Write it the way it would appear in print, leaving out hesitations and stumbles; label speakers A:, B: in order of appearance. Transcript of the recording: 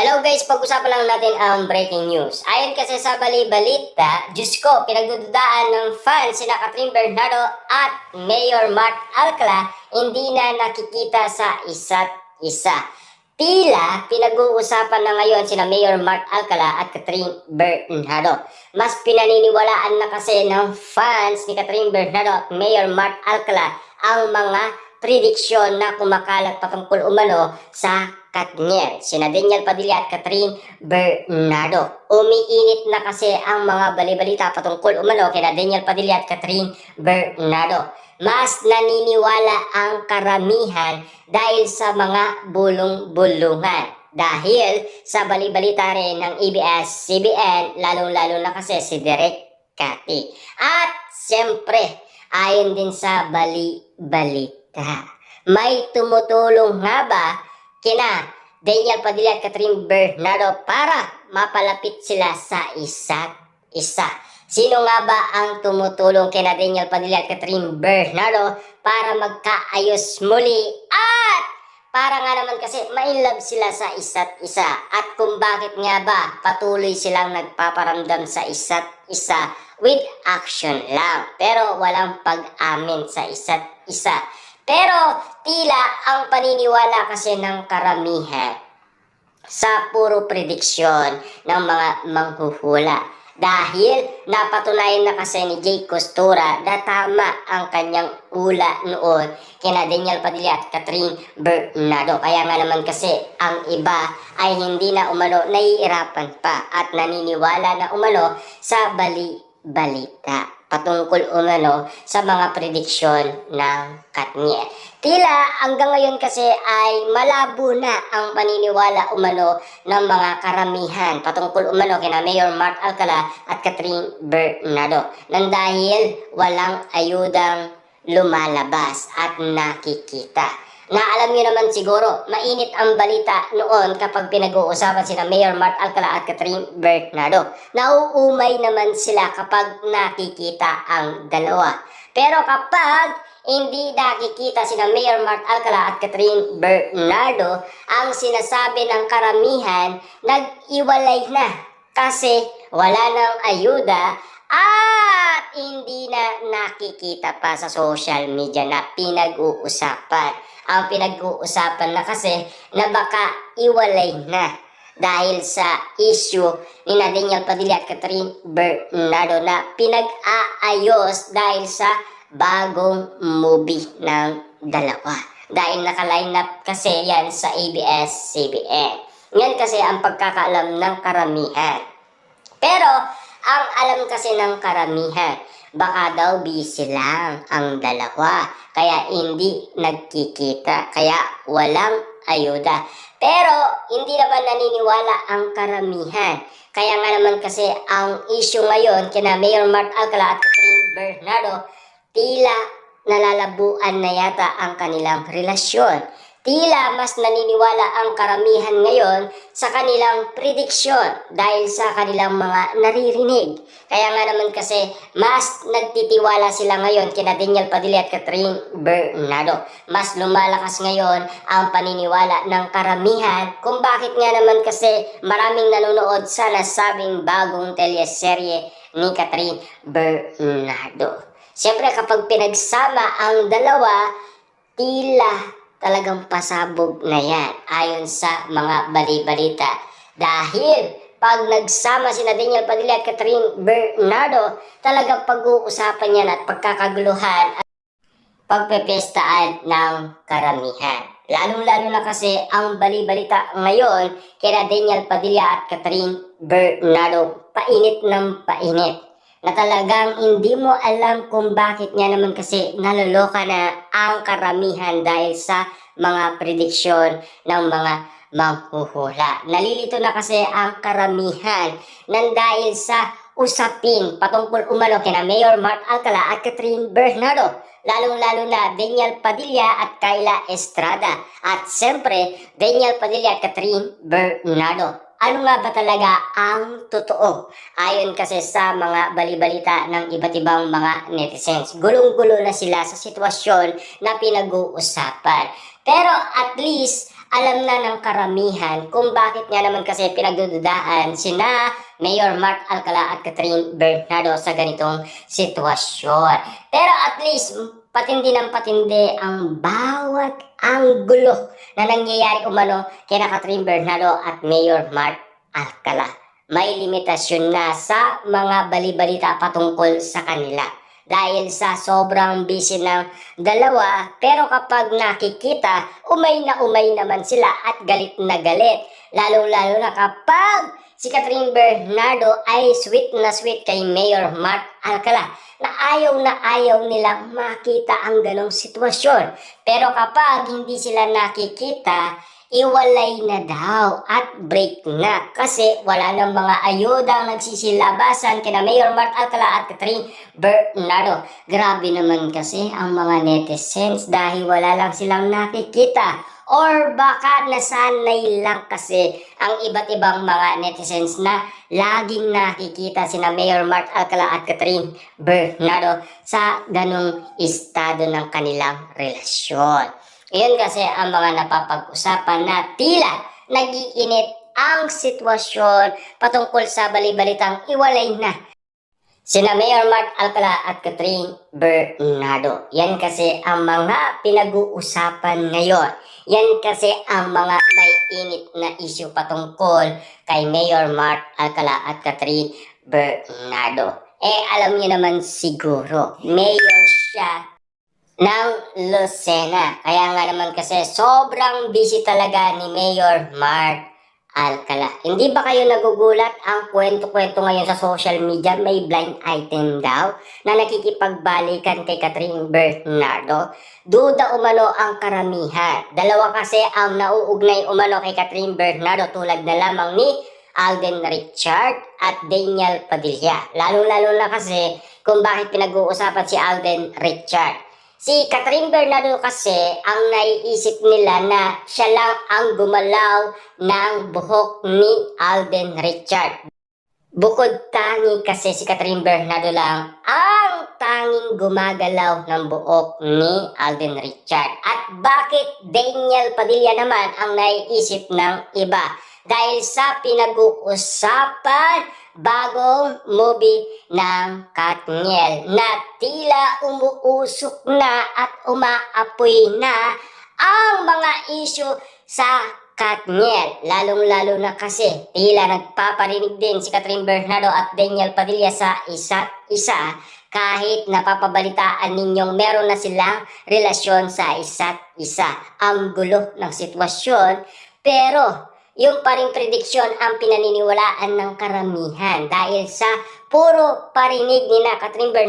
A: Hello guys, pag-usapan lang natin ang breaking news. Ayon kasi sa bali-balita, Diyos ko, pinagdududaan ng fans sina Catherine Bernardo at Mayor Mark Alcala hindi na nakikita sa isa't isa. Tila pinag-uusapan na ngayon sina Mayor Mark Alcala at Catherine Bernardo. Mas pinaniniwalaan na kasi ng fans ni Catherine Bernardo at Mayor Mark Alcala ang mga prediksyon na kumakalat patungkol umano sa Katniel, sina Daniel Padilla at Catherine Bernardo. Umiinit na kasi ang mga balibalita patungkol umano kina Daniel Padilla at Catherine Bernardo. Mas naniniwala ang karamihan dahil sa mga bulong-bulungan. Dahil sa balibalita rin ng ABS-CBN, lalong-lalo na kasi si Direk Cathy. At siyempre, ayon din sa bali-balita, may tumutulong nga ba kina Daniel Padilla at Catherine Bernardo para mapalapit sila sa isa't isa? Sino nga ba ang tumutulong kina Daniel Padilla at Catherine Bernardo para magkaayos muli at para nga naman kasi ma-inlove sila sa isa't isa? At kung bakit nga ba patuloy silang nagpaparamdam sa isa't isa with action lang pero walang pag-amin sa isa't isa? Pero tila ang paniniwala kasi ng karamihan sa puro prediksyon ng mga manghuhula. Dahil napatunayan na kasi ni Jay Costura na tama ang kanyang ula noon kina Daniel Padilla at Catherine Bernardo. Kaya nga naman kasi ang iba ay hindi na umano nahihirapan pa at naniniwala na umano sa bali-balita patungkol umano sa mga prediksyon ng Katniel. Tila hanggang ngayon kasi ay malabo na ang paniniwala umano ng mga karamihan patungkol umano kina Mayor Mark Alcala at Catherine Bernardo nang dahil walang ayudang lumalabas at nakikita. Na alam niyo naman siguro, mainit ang balita noon kapag pinag-uusapan sina Mayor Mark Alcala at Catherine Bernardo. Nauumay naman sila kapag nakikita ang dalawa. Pero kapag hindi nakikita sina Mayor Mark Alcala at Catherine Bernardo, ang sinasabi ng karamihan, nag-iwalay na kasi wala nang ayuda at hindi na nakikita pa sa social media na pinag-uusapan. Ang pinag-uusapan na kasi na baka iwalay na dahil sa issue ni Daniel Padilla at Catherine Bernardo na pinag-aayos dahil sa bagong movie ng dalawa. Dahil naka-line up kasi yan sa ABS-CBN. Yan kasi ang pagkakaalam ng karamihan. Pero ang alam kasi ng karamihan, baka daw busy lang ang dalawa, kaya hindi nagkikita, kaya walang ayuda. Pero hindi naman naniniwala ang karamihan. Kaya nga naman kasi ang issue ngayon kina Mayor Mark Alcala at Catherine Bernardo, tila nalalabuan na yata ang kanilang relasyon. Tila mas naniniwala ang karamihan ngayon sa kanilang prediksyon dahil sa kanilang mga naririnig. Kaya nga naman kasi mas nagtitiwala sila ngayon kina Daniel Padilla at Catherine Bernardo. Mas lumalakas ngayon ang paniniwala ng karamihan kung bakit nga naman kasi maraming nanonood sa nasabing bagong teleserye ni Catherine Bernardo. Siyempre kapag pinagsama ang dalawa, tila talagang pasabog na yan ayon sa mga bali-balita. Dahil pag nagsama sina Daniel Padilla at Catherine Bernardo, talagang pag-uusapan yan at pagkakaguluhan at pagpepestaan ng karamihan. Lalong-lalo na kasi ang bali-balita ngayon kina Daniel Padilla at Catherine Bernardo, painit ng painit. Na talagang hindi mo alam kung bakit nga naman kasi naloloka na ang karamihan dahil sa mga prediksyon ng mga manghuhula. Nalilito na kasi ang karamihan nang dahil sa usapin patungkol umano kina Mayor Mark Alcala at Catherine Bernardo. Lalong-lalo na Daniel Padilla at Kayla Estrada. At siyempre, Daniel Padilla at Catherine Bernardo. Ano nga ba talaga ang totoo? Ayon kasi sa mga balibalita ng iba't ibang mga netizens, gulong-gulo na sila sa sitwasyon na pinag-uusapan. Pero at least alam na ng karamihan kung bakit nga naman kasi pinagdududaan sina Mayor Mark Alcala at Catherine Bernardo sa ganitong sitwasyon. Pero at least, patindi ng patindi ang bawat anggulo na nangyayari umano kina Catherine Bernardo at Mayor Mark Alcala. May limitasyon na sa mga balibalita patungkol sa kanila. Dahil sa sobrang busy ng dalawa, pero kapag nakikita, umay naman sila at galit na galit. Lalo-lalo na kapag si Catherine Bernardo ay sweet na sweet kay Mayor Mark Alcala na ayaw nilang makita ang ganong sitwasyon. Pero kapag hindi sila nakikita, iwalay na daw at break na kasi wala ng mga ayudang nagsisilabasan kina Mayor Mark Alcala at Catherine Bernardo. Grabe naman kasi ang mga netizens dahil wala lang silang nakikita or baka nasanay lang kasi ang iba't ibang mga netizens na laging nakikita sina Mayor Mark Alcala at Catherine Bernardo sa ganong estado ng kanilang relasyon. Iyon kasi ang mga napapag-usapan na tila nag-iinit ang sitwasyon patungkol sa balibalitang iwalay na sina Mayor Mark Alcala at Catherine Bernardo. Yan kasi ang mga pinag-uusapan ngayon. Yan kasi ang mga may init na issue patungkol kay Mayor Mark Alcala at Catherine Bernardo. Alam niyo naman siguro, mayor siya ng Lucena. Kaya nga naman kasi sobrang busy talaga ni Mayor Mark Alcala. Hindi ba kayo nagugulat ang kwento-kwento ngayon sa social media? May blind item daw na nakikipagbalikan kay Catherine Bernardo. Duda umano ang karamihan. Dalawa kasi ang nauugnay umano kay Catherine Bernardo tulad na lamang ni Alden Richard at Daniel Padilla. Lalo-lalo na kasi kung bakit pinag-uusapan si Alden Richard. Si Catherine Bernardo kasi ang naiisip nila na siya lang ang gumalaw ng buhok ni Alden Richard. Bukod tangi kasi si Catherine Bernardo lang ang tanging gumagalaw ng buhok ni Alden Richard. At bakit Daniel Padilla naman ang naiisip ng iba? Dahil sa pinag-uusapan bagong movie ng Katniel na tila umuusok na at umaapoy na ang mga issue sa Katniel. Lalong-lalo na kasi tila nagpaparinig din si Catherine Bernardo at Daniel Padilla sa isa't isa kahit napapabalitaan ninyong meron na silang relasyon sa isa't isa. Ang gulo ng sitwasyon, pero yung pa ring prediksyon ang pinaniniwalaan ng karamihan dahil sa puro parinig ni na Catherine Bernardo